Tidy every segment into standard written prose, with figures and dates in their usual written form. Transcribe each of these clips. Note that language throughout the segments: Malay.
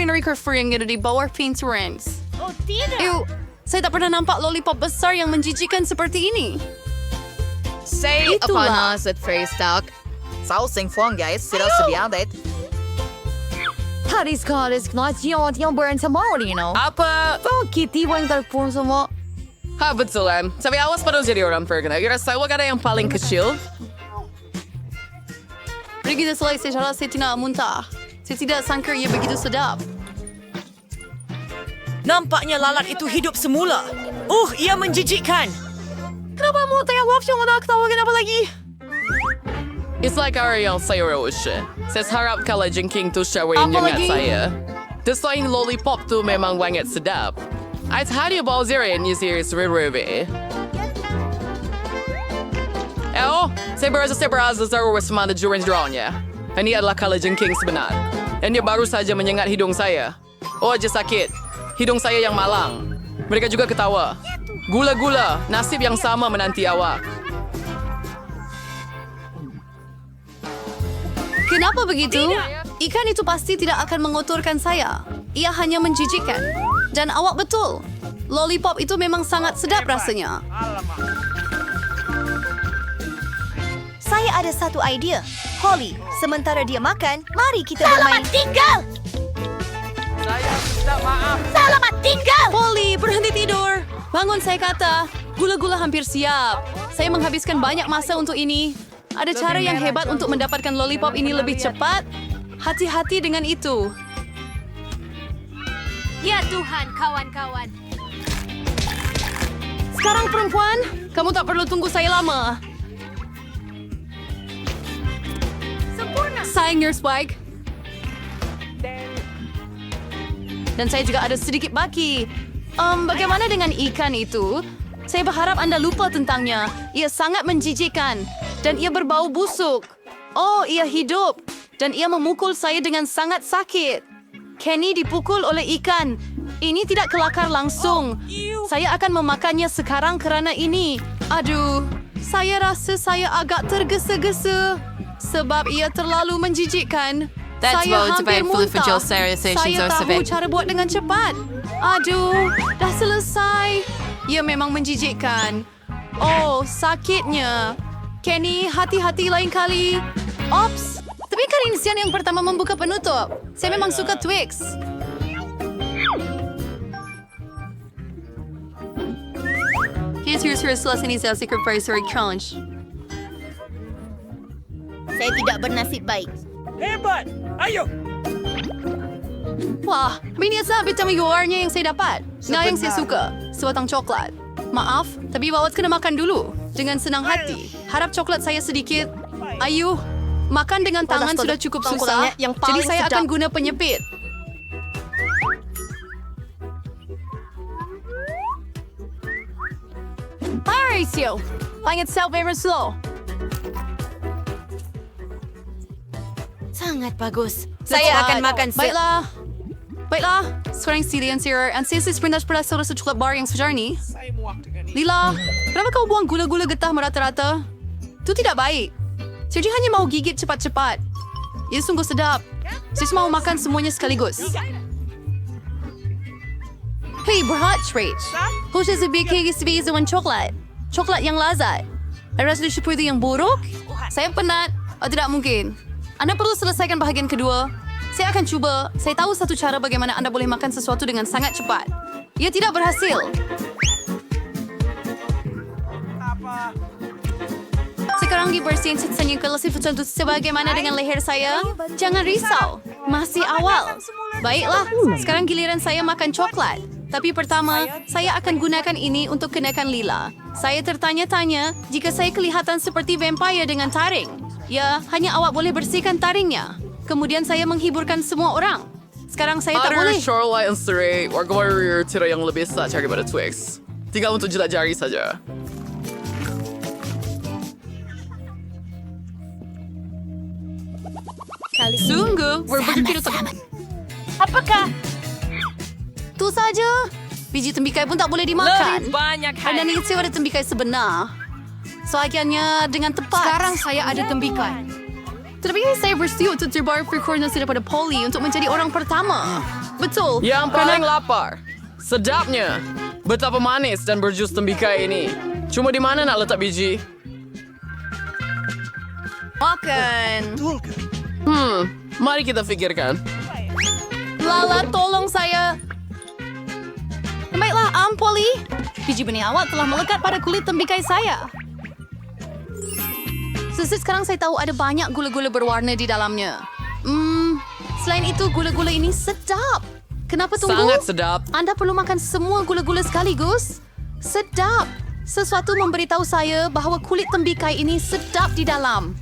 record yang ada di bawah Pinterest. Oh, tidak. Ew, saya tak pernah nampak lollipop besar yang menjijikan seperti ini. Say Itulah. panas at face talk. Sausing fun guys, sila sabiadet. Haris Karis, yang burn tomorrow, you know. Apa? Oh, Kitty, wang telepon semua. Ha, betulan. Sabi awas pa daw jadi orang pergana. Kira sa wag ada yang paling kecil. Begitu selesai cara saya tidak muntah. Saya tidak sangka ia begitu sedap. Nampaknya lalat itu hidup semula. Ia menjijikkan. Kenapa mau tanya waf yang nak tahu kenapa lagi? It's like our yang saya rawusya. Saya harap kalau jengking tu syawin Apa yang lagi? saya. Desain lollipop tu memang banget sedap. At hari bawa zirin ni series re-review. Saya berasa saya semana jurin drawnya. Ini adalah kalau jengking sebenar. Dan dia baru saja menyengat hidung saya. Oh, aja sakit. Hidung saya yang malang. Mereka juga ketawa. Gula-gula, nasib yang sama menanti awak. Kenapa begitu? Ikan itu pasti tidak akan mengotorkan saya. Ia hanya menjijikkan. Dan awak betul. Lollipop itu memang sangat sedap rasanya. Saya ada satu idea. Holly, sementara dia makan, mari kita bermain. Selamat tinggal! Selamat tinggal! Polly, berhenti tidur. Bangun, saya kata. Gula-gula hampir siap. Saya menghabiskan banyak masa untuk ini. Ada cara yang hebat untuk mendapatkan lollipop ini lebih cepat. Hati-hati dengan itu. Ya Tuhan, kawan-kawan. Sekarang perempuan, kamu tak perlu tunggu saya lama. Sempurna. Sayang your Spike. Dan saya juga ada sedikit baki. Bagaimana dengan ikan itu? Saya berharap Anda lupa tentangnya. Ia sangat menjijikkan. Dan ia berbau busuk. Oh, ia hidup. Dan ia memukul saya dengan sangat sakit. Kenny dipukul oleh ikan. Ini tidak kelakar langsung. Saya akan memakannya sekarang kerana ini. Aduh, saya rasa saya agak tergesa-gesa. Sebab ia terlalu menjijikkan. That's Saya about hampir debate for Jill muntah. Sarah Saya tahu cara buat dengan cepat. Aduh, dah selesai. Ia memang menjijikkan. Oh, sakitnya. Kenny, hati-hati lain kali. Ops, tapi Karin Sian yang pertama membuka penutup. Saya memang suka Twix. Here's selesai saya secret price or crunch. Saya tidak bernasib baik. Hebat! Ayo! Wah, ini adalah vitamin luarnya yang saya dapat. Nah, yang saya suka. Sebatang coklat. Maaf, tapi Bawat kena makan dulu. Dengan senang hati. Harap coklat saya sedikit. Ayo, makan dengan tangan sudah cukup susah. Yang Jadi paling saya sedap. akan guna penyepit. Hi, Ratio. Langit self-ever slow. Sangat bagus. Saya akan makan Baiklah, sekarang Celia and Sarah and Sissy sepintas-pintas sa coklat bar yang sejar ni. Lila, kenapa kau buang gula-gula getah merata-rata? Itu tidak baik. Sergi hanya mau gigit cepat-cepat. Ia sungguh sedap. Sis mau makan semuanya sekaligus. Hey, berhati Rach. Kau saya bigay sa dengan coklat. Coklat yang lazat. Ada rasa seperti yang buruk? Saya penat. Oh, tidak mungkin. Anda perlu selesaikan bahagian kedua. Saya akan cuba. Saya tahu satu cara bagaimana Anda boleh makan sesuatu dengan sangat cepat. Ia tidak berhasil. Sekarang dibersihin sisanya kelasif untuk sebagaimana dengan leher saya. Jangan risau. Masih awal. Baiklah, sekarang giliran saya makan coklat. Tapi pertama, saya akan gunakan ini untuk kenakan Lila. Saya tertanya-tanya jika saya kelihatan seperti vampire dengan taring. Ya, hanya awak boleh bersihkan taringnya. Kemudian saya menghiburkan semua orang. Sekarang saya tak boleh. Shoreline Surrey, warga warrior tira yang lebih besar daripada Twix. Tinggal untuk jilat jari saja. Sungguh, berbegitu Apakah? Itu saja. Biji tembikai pun tak boleh dimakan. Lebih banyak Anda hal. ni ada tembikai sebenar. Sebagiannya dengan tepat. Sekarang saya ada tembikai. Tetapi saya bersedia untuk terbawa frekuensi daripada Polly untuk menjadi orang pertama. Betul. Yang paling lapar. Sedapnya. Betapa manis dan berjus tembikai ini. Cuma di mana nak letak biji? Makan. Mari kita fikirkan. Lala, tolong saya. Baiklah, Polly. Biji benih awak telah melekat pada kulit tembikai saya. Sekarang saya tahu ada banyak gula-gula berwarna di dalamnya. Selain itu, gula-gula ini sedap. Kenapa tunggu? Sangat sedap. Anda perlu makan semua gula-gula sekaligus. Sedap. Sesuatu memberitahu saya bahawa kulit tembikai ini sedap di dalam.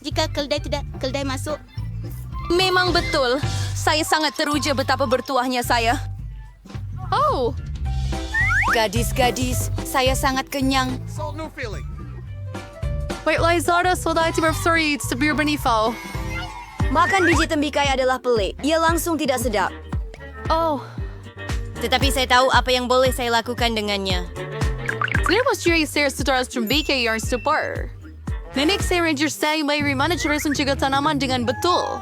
Jika keldai masuk. Memang betul. Saya sangat teruja betapa bertuahnya saya. Oh, gadis-gadis, saya sangat kenyang. Baiklah, Zara, sudah berseri sebir benifau. Makan biji tembikai adalah pelik. Ia langsung tidak sedap. Oh, Tetapi saya tahu apa yang boleh saya lakukan dengannya. sebenarnya mesti saya setelah tembikai yang super. Nenek saya ranger saya dari mana cara menjaga tanaman dengan betul.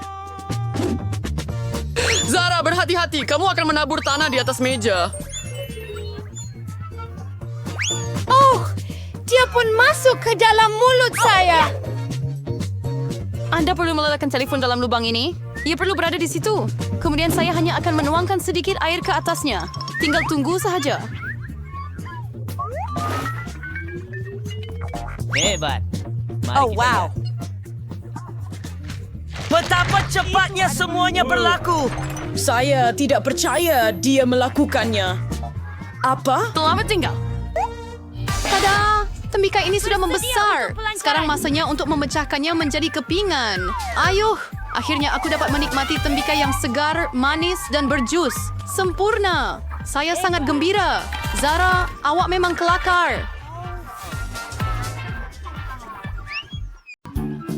Zara, berhati-hati. Kamu akan menabur tanah di atas meja. Oh, dia pun masuk ke dalam mulut saya. Anda perlu meletakkan telefon dalam lubang ini. Ia perlu berada di situ. Kemudian saya hanya akan menuangkan sedikit air ke atasnya. Tinggal tunggu sahaja. Hebat. Oh, wow. Betapa cepatnya semuanya berlaku. Saya tidak percaya dia melakukannya. Apa? Selamat tinggal. Tada! Tembikai ini sudah membesar. Sekarang masanya untuk memecahkannya menjadi kepingan. Ayuh! Akhirnya aku dapat menikmati tembikai yang segar, manis, dan berjus. Sempurna! Saya sangat gembira. Zara, awak memang kelakar.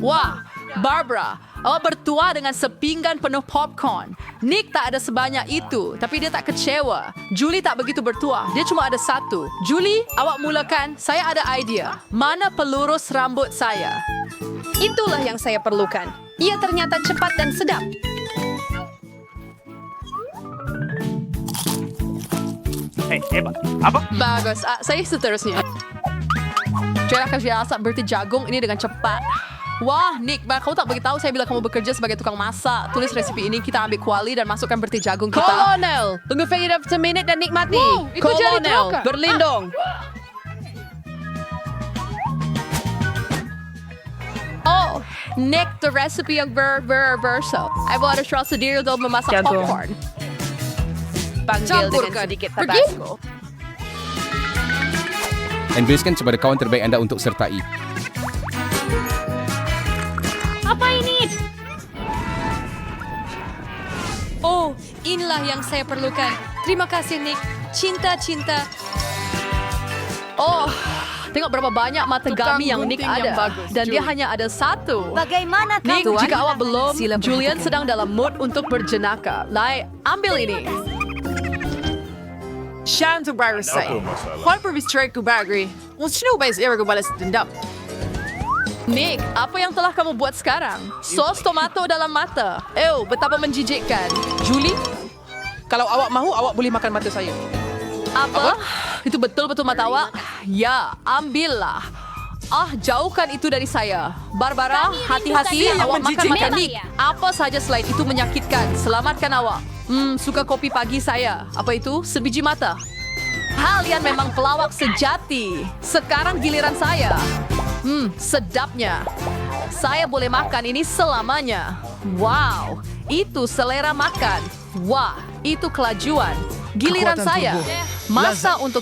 Wah, Barbara, awak bertuah dengan sepinggan penuh popcorn. Nick tak ada sebanyak itu, tapi dia tak kecewa. Julie tak begitu bertuah, dia cuma ada satu. Julie, awak mulakan. Saya ada idea. Mana pelurus rambut saya? Itulah yang saya perlukan. Ia ternyata cepat dan sedap. Hebat. Apa? Bagus. Saya seterusnya. Cara biasa berarti jagung ini dengan cepat. Wah, Nick, kau tak beritahu saya bila kamu bekerja sebagai tukang masak. Tulis resipi ini, kita ambil kuali dan masukkan berti jagung kita. Kolonel, tunggu Faida semenit dan nikmati. Wow, itu jadi Kolonel, terangkat. berlindung. Oh, Nick, the recipe yang berso. I bought a straw sendiri untuk memasak popcorn. Panggil dengan sedikit tabasco. Investkan kepada kawan terbaik anda untuk sertai. Apa ini? Oh, inilah yang saya perlukan. Terima kasih, Nick. Cinta. Oh, tengok berapa banyak mata gami yang Nick ada. bagus, Dan dia Julie. hanya ada satu. Bagaimana kau? Nick, jika awak belum, Sila Julian sedang dalam mood untuk berjenaka. Lai, ambil ini. Siya untuk baru saya. Juan perbicara ku bagri. Sino ba is ko balas dendam? Nick, apa yang telah kamu buat sekarang? Sos tomato dalam mata. Betapa menjijikkan. Julie, kalau awak mahu, awak boleh makan mata saya. Apa? Itu betul-betul mata awak? Ya, ambillah. Jauhkan itu dari saya. Barbara, hati-hati bukan awak makan menjijikkan. Nick. Apa saja selain itu menyakitkan. Selamatkan awak. Suka kopi pagi saya. Apa itu? Sebiji mata. Kalian memang pelawak sejati. Sekarang giliran saya. Sedapnya. Saya boleh makan ini selamanya. Wow, itu selera makan. Wah, itu kelajuan. Giliran saya. Masa untuk...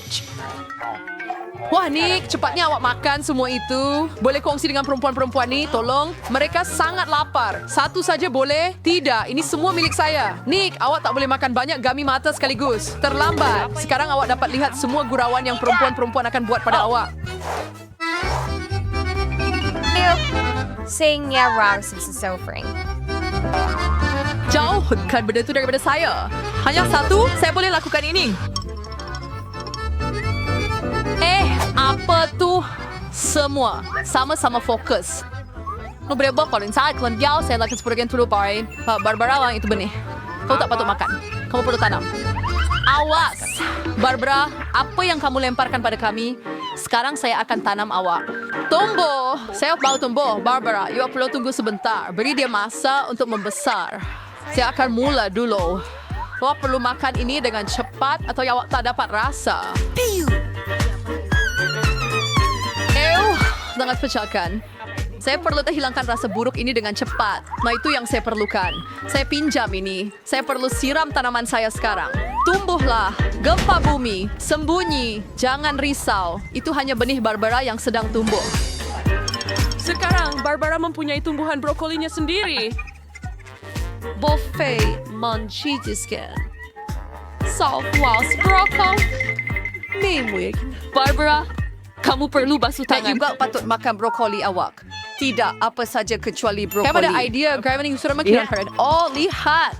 Wah, Nick, cepatnya awak makan semua itu. Boleh kongsi dengan perempuan-perempuan ni, tolong. Mereka sangat lapar. Satu saja boleh? Tidak, ini semua milik saya. Nick, awak tak boleh makan banyak gami mata sekaligus. Terlambat. Sekarang awak dapat lihat semua gurauan yang perempuan-perempuan akan buat pada awak. Sing ya rar sesofring. Jauhkan benda itu daripada saya. Hanya satu, saya boleh lakukan ini. Apa tuh? Semua sama-sama fokus. Nu berapa kalau inside kalian jauh saya lakukan seperti yang dulu pai. Barbara lang itu benih. Kau tak patut makan. Kamu perlu tanam. Awas, Barbara. Apa yang kamu lemparkan pada kami? Sekarang saya akan tanam awak. Tumbuh. Saya mau tumbuh. Barbara, you perlu tunggu sebentar. Beri dia masa untuk membesar. Saya akan mula dulu. Awak perlu makan ini dengan cepat atau awak tak dapat rasa. Sangat pecahkan. Saya perlu hilangkan rasa buruk ini dengan cepat. Nah, itu yang saya perlukan. Saya pinjam ini. Saya perlu siram tanaman saya sekarang. Tumbuhlah. Gempa bumi. Sembunyi. Jangan risau. Itu hanya benih Barbara yang sedang tumbuh. Sekarang Barbara mempunyai tumbuhan brokolinya sendiri. Buffet manchijiskan. Southwest brokoli. Mimwig. Barbara, kamu perlu basuh tangan. juga patut makan brokoli awak. Tidak apa saja kecuali brokoli. Kamu ada idea gravity sudah makin keren. Oh, lihat.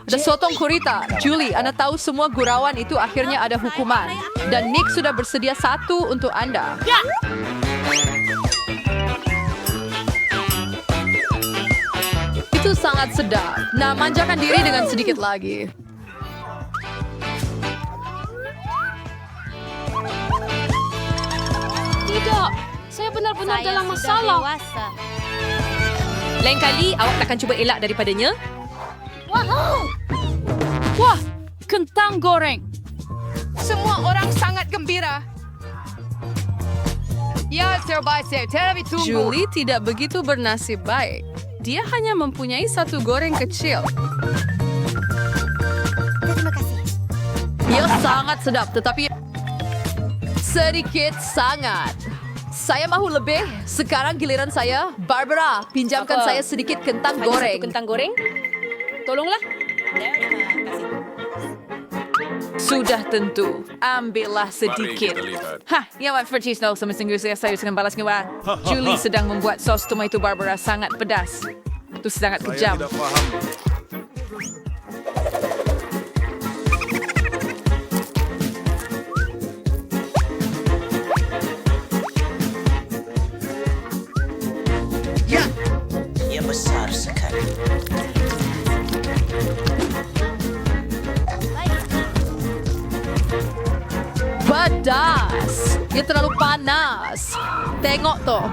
Ada sotong kurita. Julie, Anda tahu semua gurauan itu akhirnya ada hukuman. Dan Nick sudah bersedia satu untuk Anda. Itu sangat sedap. Nah, manjakan diri dengan sedikit lagi. Tidak, saya benar-benar dalam masalah. Lain kali awak takkan cuba elak daripadanya? Wah, kentang goreng. Semua orang sangat gembira. Ya, terbaik saya. Terlebih tunggu. Julie tidak begitu bernasib baik. Dia hanya mempunyai satu goreng kecil. Terima kasih. Ia sangat sedap, tetapi sedikit sangat. Saya mahu lebih. Sekarang giliran saya. Barbara, pinjamkan saya sedikit kentang goreng. Kentang goreng? Tolonglah. Sudah tentu. Ambillah sedikit. Hah, ya Wan Fertis tahu sama singgung saya dengan balas ngewa. Julie sedang membuat sos tomato Barbara sangat pedas. Itu sangat kejam. Ia besar sekali. Pedas. Dia terlalu panas. Tengok toh.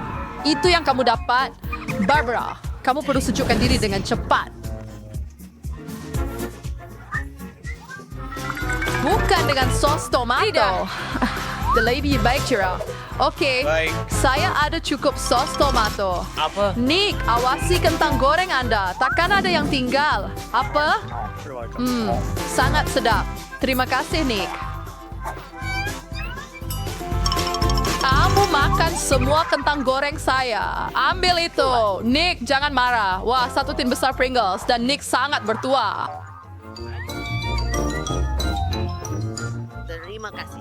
Itu yang kamu dapat. Barbara, kamu perlu sejukkan diri dengan cepat. Bukan dengan sos tomato. Tidak. Lebih baik, Cira. Oke, saya ada cukup sos tomato. Apa? Nick, awasi kentang goreng Anda. Takkan ada yang tinggal. Apa? Sangat sedap. Terima kasih, Nick. Kamu makan semua kentang goreng saya. Ambil itu. Nick, jangan marah. Wah, satu tin besar Pringles. Dan Nick sangat bertuah.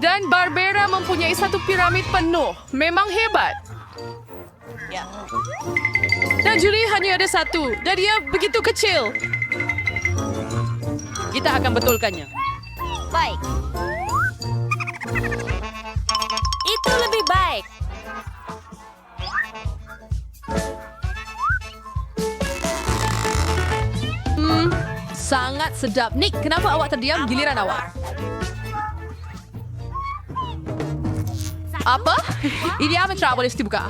Dan Barbara mempunyai satu piramid penuh. Memang hebat. Dan Julie hanya ada satu. Dan dia begitu kecil. Kita akan betulkannya. Baik. Itu lebih baik. Sangat sedap. Nick, kenapa awak terdiam? Giliran awak. Apa? Ini amat boleh dibuka.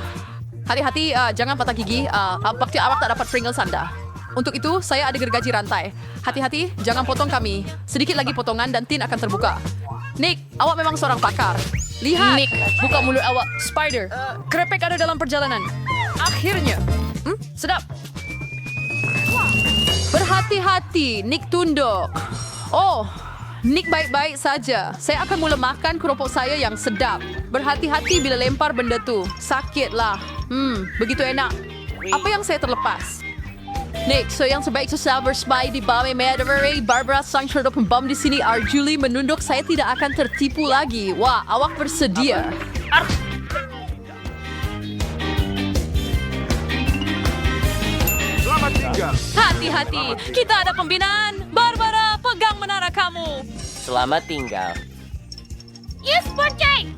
Hati-hati, jangan patah gigi. Bakti awak tak dapat Pringles Anda. Untuk itu, saya ada gergaji rantai. Hati-hati, jangan potong kami. Sedikit lagi potongan dan tin akan terbuka. Nick, awak memang seorang pakar. Lihat. Nick, buka mulut awak. Spider, krepek ada dalam perjalanan. Akhirnya. Sedap. Berhati-hati, Nick tunduk. Oh, Nick baik-baik saja. Saya akan mula makan keropok saya yang sedap. Berhati-hati bila lempar benda tu. Sakitlah. Begitu enak. Apa yang saya terlepas? Nick, so yang sebaik itu Silver Spy di Bame Meadowy, Barbara sang cerita pembom di sini, Julie menunduk, saya tidak akan tertipu lagi. Wah, awak bersedia. Selamat tinggal. Hati-hati, kita ada pembinaan. Barbara, pegang menara kamu. Selamat tinggal. Yes, Porcay!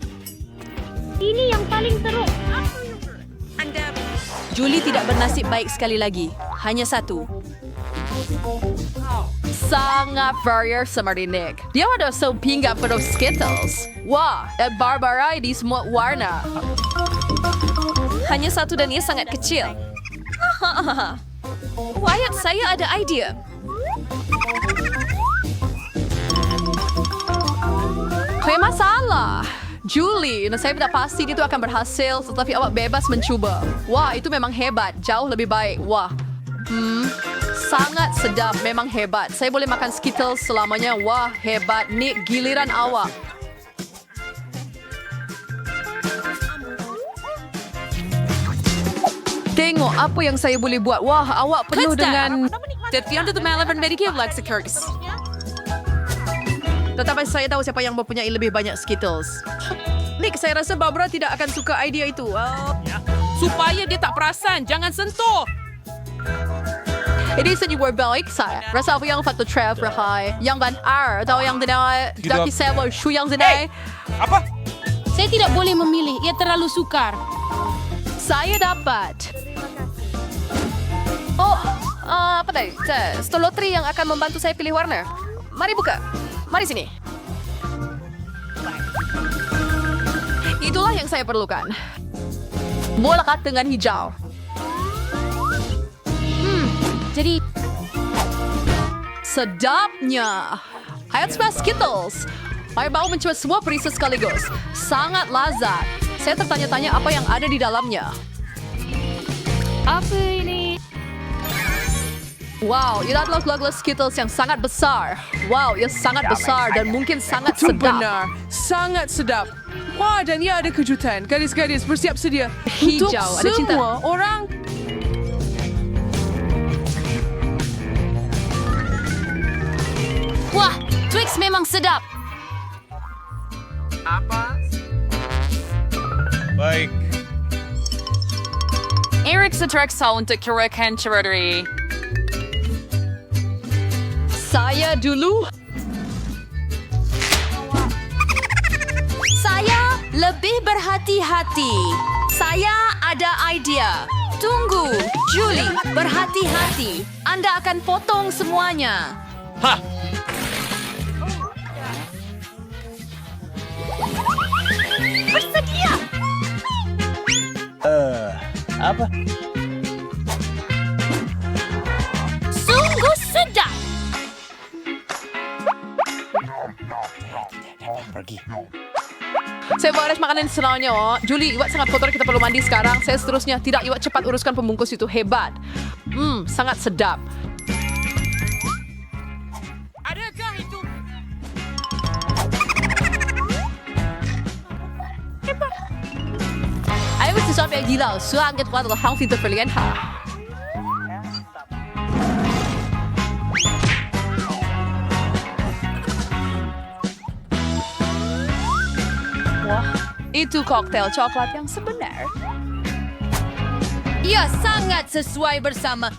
Ini yang paling seru. Aku Julie tidak bernasib baik sekali lagi. Hanya satu. Sangat varier seperti Nick. Dia ada sepinggan penuh Skittles. Wah, dan Barbara di semua warna. Hanya satu dan ia sangat kecil. Wyatt, saya ada idea. Apa masalah? Julie, saya tidak pasti itu akan berhasil, tetapi awak bebas mencuba. Wah, itu memang hebat. Jauh lebih baik. Wah. Sangat sedap, memang hebat. Saya boleh makan Skittles selamanya. Wah, hebat. Nick, giliran awak. Tengok apa yang saya boleh buat. Wah, awak penuh dengan... Tetapi saya tahu siapa yang mempunyai lebih banyak Skittles. Nick, saya rasa Barbara tidak akan suka idea itu. Supaya dia tak perasan, jangan sentuh. Ini senyum baik saya. Rasa apa yang faktor Trevor High. Yang Van R. Atau yang tidak Daki Sebo Shu yang zinai. Apa? Saya tidak boleh memilih. Ia terlalu sukar. Saya dapat. Oh, apa tadi? Stolotri yang akan membantu saya pilih warna. Mari buka. Mari sini. Itulah yang saya perlukan. Bola kat dengan hijau. Jadi, Sedapnya. Hayat suka Skittles. Saya mau mencoba semua perisa sekaligus. Sangat lazat. Saya tertanya-tanya apa yang ada di dalamnya. apa ini? Wow, ini adalah gelas Skittles yang sangat besar. Wow, ia sangat besar dan mungkin sangat Itu sedap. benar. Sangat sedap. Wah, dan ia ada kejutan. Gadis-gadis bersiap sedia. Hijau, Untuk ada cinta. semua orang. Wah, Twix memang sedap. Baik. Eric Setreksa untuk kirakan cerodri. Saya dulu. Saya lebih berhati-hati. Saya ada idea. Tunggu, Julie, berhati-hati. Anda akan potong semuanya. Hah! Bersedia. Apa? Sungguh sedap. Pergi. Saya baris makanan selanjutnya. Oh. Julie, iwat sangat kotor. Kita perlu mandi sekarang. Saya seterusnya. Tidak, iwat cepat uruskan pembungkus itu. Hebat. Sangat sedap. Adakah itu? Ayo sesuatu yang gila. Sangat kuat adalah hal tidak terlihat. Wah, itu koktail coklat yang sebenar. Ia sangat sesuai bersama.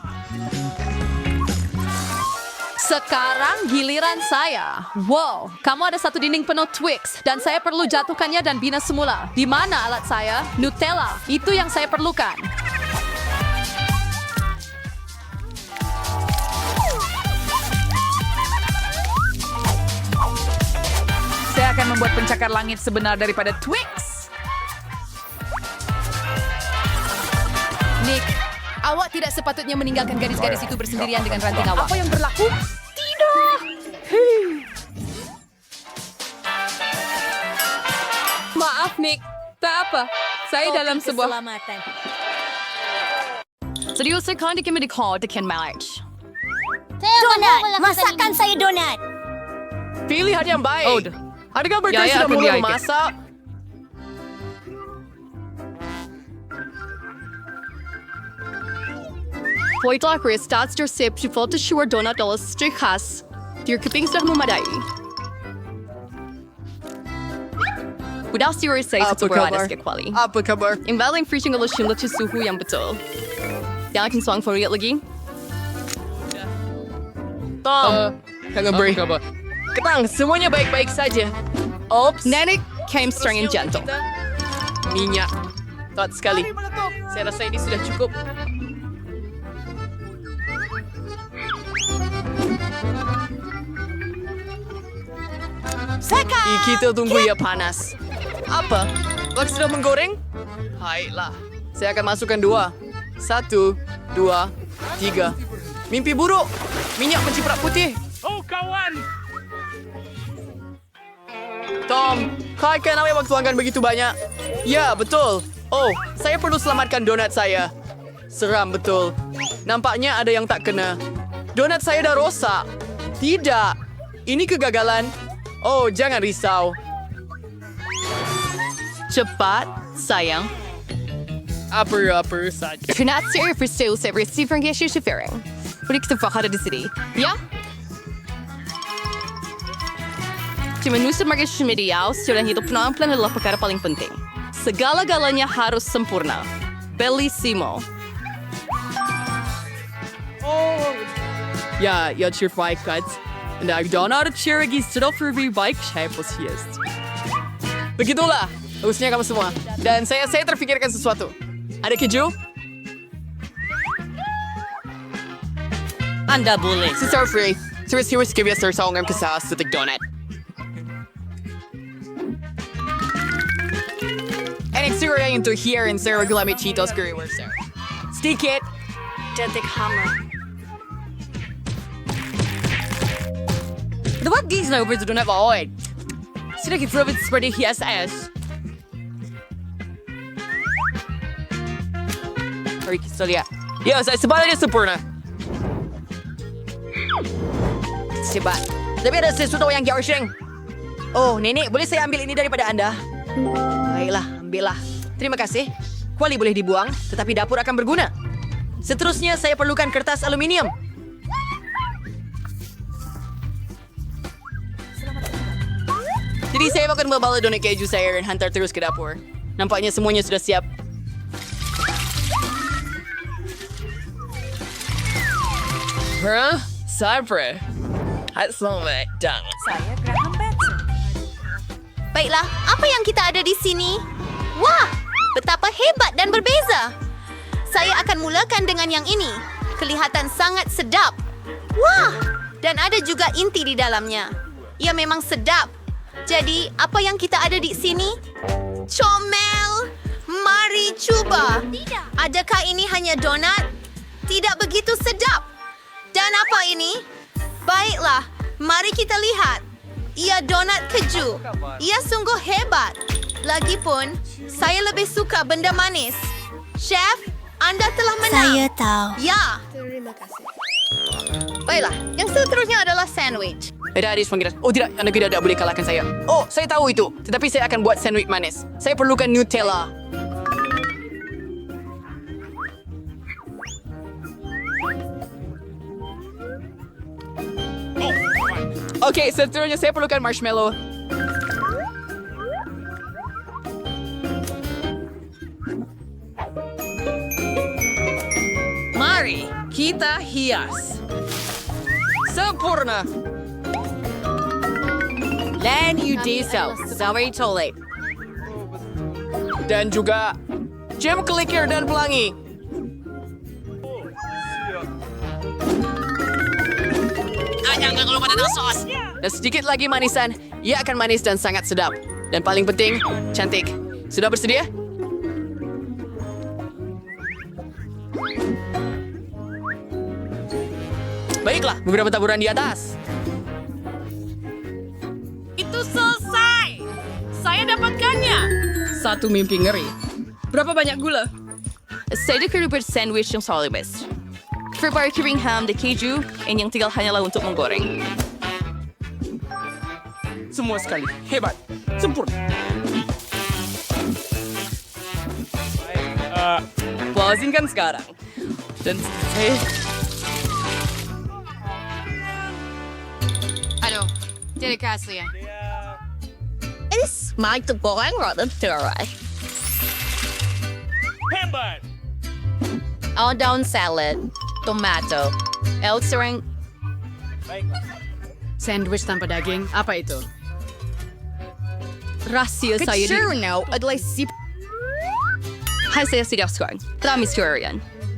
Sekarang giliran saya. Wow, kamu ada satu dinding penuh Twix dan saya perlu jatuhkannya dan bina semula. Di mana alat saya? Nutella. Itu yang saya perlukan. Saya akan membuat pencakar langit sebenar daripada Twix. Nick, awak tidak sepatutnya meninggalkan gadis-gadis itu bersendirian dengan ranting awak. Apa yang berlaku? Tidak. Maaf, Nick. Tak apa. Saya dalam sebuah... Keselamatan. Serius sekali kami dekat match. Donat. Masakan saya donat. Pilihan yang baik. Adakah mereka Ya, sudah aku mulai like it. memasak? Baiklah, Chris. Starter sip. Default sure donat adalah strik khas. Your keping sudah memadai. Udah serius saya Apa itu berada kabar? sikit kuali. Apa kabar? Yang paling freezing adalah sumber suhu yang betul. Yang akan suang favorit lagi. Tom. Kang Bri. Ketang, semuanya baik-baik saja. Oops. Nenek came strong and gentle. Minyak. Tepat sekali. Saya rasa ini sudah cukup. Kita tunggu ya panas. Apa? Lagi sudah menggoreng? Baiklah. Saya akan masukkan 2. 1, 2, 3. Mimpi buruk. Minyak menciprat putih. Oh, kawan! Tom, kau kenapa waktu tuangkan begitu banyak? Ya, betul. Oh, saya perlu selamatkan donat saya. Seram betul. Nampaknya ada yang tak kena. Donat saya dah rosak. Tidak. Ini kegagalan. Oh, jangan risau. Cepat, sayang. Apa saja. Kenapa saya bersetuju saya receiver yang shifering? Boleh kita fakar di sini, ya? Cuma nusa marga media, setelah hidup penampilan adalah perkara paling penting. Segala-galanya harus sempurna. Bellissimo. Ja, jag kör bike. En dag danar Cherokee sudah lebih baik saya posisius. Begitulah, bagusnya kamu semua. Dan saya terfikirkan sesuatu. Ada keju? Anda boleh. Si Starfree, serius kebiasaan sa ongam kasas sa donut. And it's serious into here in Sarah Gulamit Cheetos Currywurst. Sedikit. Detik hammer. Dapat gigs na over sa donut ba oy? Sila ki-prove seperti HSS. Mari kita lihat. Ya, saya sebenarnya sempurna. Sebat. Tapi ada sesuatu yang garsing. Oh, nenek, boleh saya ambil ini daripada Anda? Baiklah, ambillah. Terima kasih. Kuali boleh dibuang, tetapi dapur akan berguna. Seterusnya, saya perlukan kertas aluminium. Jadi saya akan membawa donat keju saya dan hantar terus ke dapur. Nampaknya semuanya sudah siap. Huh? Cypher. Selamat datang. Saya Graham Benson. Baiklah, apa yang kita ada di sini? Wah, betapa hebat dan berbeza. Saya akan mulakan dengan yang ini. Kelihatan sangat sedap. Wah, dan ada juga inti di dalamnya. Ia memang sedap. Jadi, apa yang kita ada di sini? Comel! Mari cuba. Adakah ini hanya donat? Tidak begitu sedap. Dan apa ini? Baiklah, mari kita lihat. Ia donat keju. Ia sungguh hebat. Lagipun, saya lebih suka benda manis. Chef, Anda telah menang. Saya tahu. Ya. Baiklah, yang seterusnya adalah sandwich. Ada panggilan. Oh tidak, Anda tidak boleh kalahkan saya. Oh, saya tahu itu. Tetapi saya akan buat sandwich manis. Saya perlukan Nutella. Oke, seterusnya saya perlukan marshmallow. Mari kita hias. Sempurna. Len Udesel, Sawari Tole. Dan juga jam clicker dan pelangi. Jangan lupa dengan sos. Dan sedikit lagi manisan. Ia akan manis dan sangat sedap. Dan paling penting, cantik. Sudah bersedia? Baiklah, beberapa taburan di atas. Itu selesai. Saya dapatkannya. Satu mimpi ngeri. Berapa banyak gula? Saya dikerubah sandwich yang solid best. Prepare kering ham dan keju, and yang tinggal hanyalah untuk menggoreng. Semua sekali. Hebat. Sempurna. Closing kan sekarang. Dan saya... Aduh, jadi kasih ya. Ini semakin goreng rada terai. Hebat. All down salad, tomato, el sereng. Sandwich tanpa daging, apa itu? Rahasia saya Sure now, adalah sip. Hai, saya sudah sekarang. Telah Mr.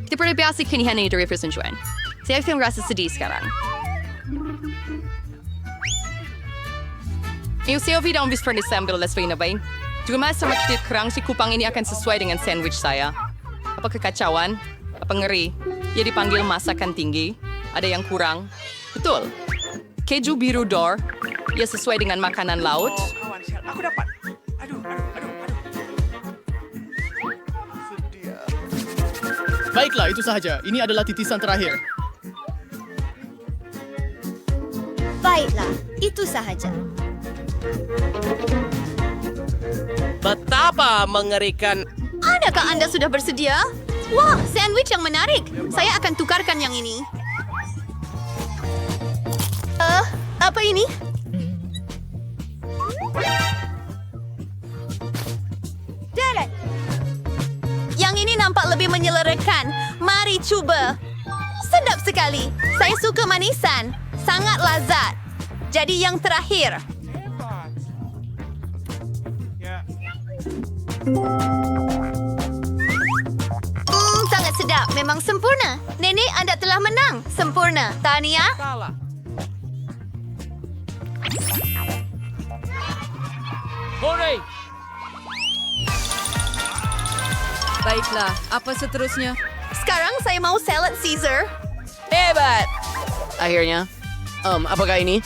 Kita perlu biasa kinihan ini dari persenjuan. Saya akan merasa sedih sekarang. Yung Sylvie dalam bis pernah sambil lesbian na bain. Juga mas sama kita kerang si kupang ini akan sesuai dengan sandwich saya. Apa kekacauan? Apa ngeri? Ia dipanggil masakan tinggi. Ada yang kurang. Betul. Keju biru d'or. Ia sesuai dengan makanan laut. Kawan, aku dapat. Aduh. Baiklah, itu sahaja. Ini adalah titisan terakhir. Baiklah, itu sahaja. Betapa mengerikan. Adakah Anda sudah bersedia? Wah, sandwich yang menarik. Saya akan tukarkan yang ini. Apa ini? Yang ini nampak lebih menyelerakan. Mari coba. Sedap sekali. Saya suka manisan. Sangat lazat. Jadi yang terakhir. Sangat sedap. Memang sempurna. Nenek, Anda telah menang. Sempurna. Tahniah. Salah. Hore! Baiklah, apa seterusnya? Sekarang saya mau salad Caesar. Hebat! Akhirnya. Apakah ini?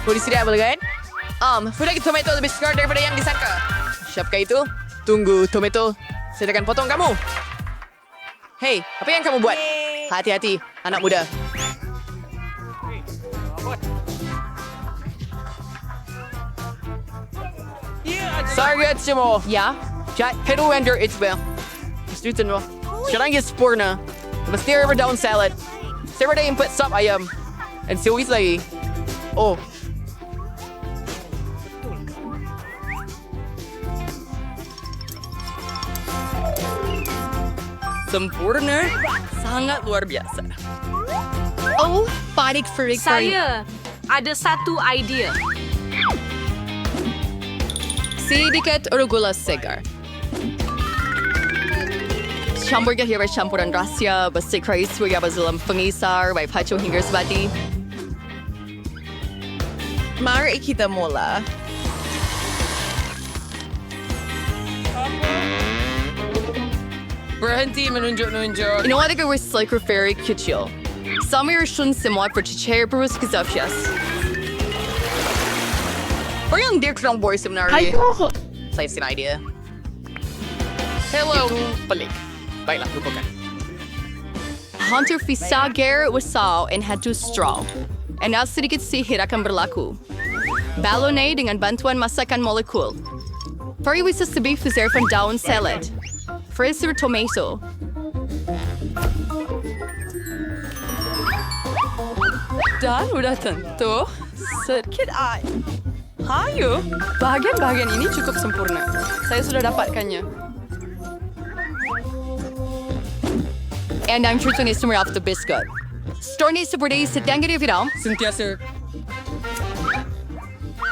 Boleh siap, kan? Sudah tomato lebih segar daripada yang disangka. Siapkah itu? Tunggu, tomato. Saya akan potong kamu. Hei, apa yang kamu buat? Hati-hati, anak muda. Sargat mo. Ya? Chat, hello, Ender, it's Bell. Stutin mo. Siya is spurna. Mas never down salad. Sarah day input sop ayam. And so we lagi. Oh. Sempurna. Sangat luar biasa. Oh, panik freak. Saya ada satu idea. Sedikit arugula segar. Campur ke hira campuran rahasia, basi keris suya dalam pengisar, baik pacu hingga sebati. Mari kita mula. Berhenti menunjuk-nunjuk. Inawada ka recycle very kecil. Samir shun semua percaya perus kesafsias. Or yung dear krang boy sebenarnya. Saya sin idea. Hello. Itu pelik. Baiklah, lupakan. Hunter Fisager wasau and had to straw. And now sedikit sihir akan berlaku. Balonade dengan bantuan masakan molekul. Pari bisa sebi fizer from daun salad. Freezer tomato. Dan udah tentu sedikit air. Hayo, bagian-bagian ini cukup sempurna. Saya sudah dapatkannya. And I'm treating it somewhere off the biscuit. Storny seperti sedang video. Sentiasa.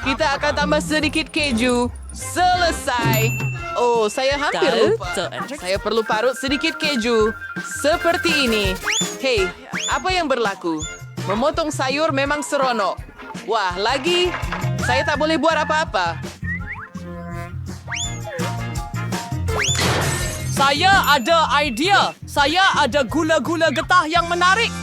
Kita akan tambah sedikit keju. Selesai. Oh, saya hampir lupa. Saya perlu parut sedikit keju. Seperti ini. Hei, apa yang berlaku? Memotong sayur memang seronok. Wah, lagi saya tak boleh buat apa-apa. Saya ada idea. Saya ada gula-gula getah yang menarik.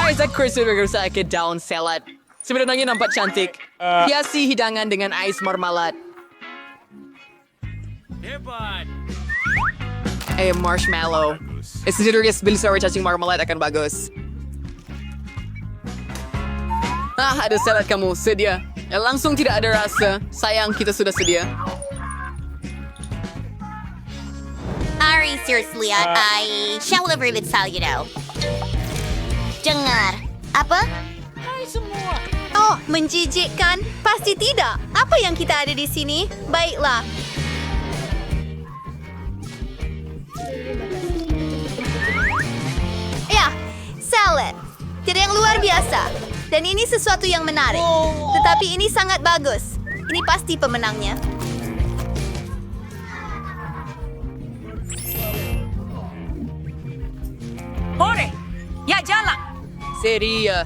Isaac Christopher sakit daun salad. Sebenarnya nampak cantik. Hiasi hidangan dengan ais marmalade. Hebat. Marshmallow. Serius beli sour cacing marmalade akan bagus. Ada salad kamu, sedia. Langsung tidak ada rasa. Sayang, kita sudah sedia. Ari, seriously, siya wala very salyo. Dengar. Apa? Hai semua. Oh, menjijikkan? Pasti tidak. Apa yang kita ada di sini? Baiklah. Ya, salad. Tidak yang luar biasa. Dan ini sesuatu yang menarik. Tetapi ini sangat bagus. Ini pasti pemenangnya. Ya, jalan. Seria.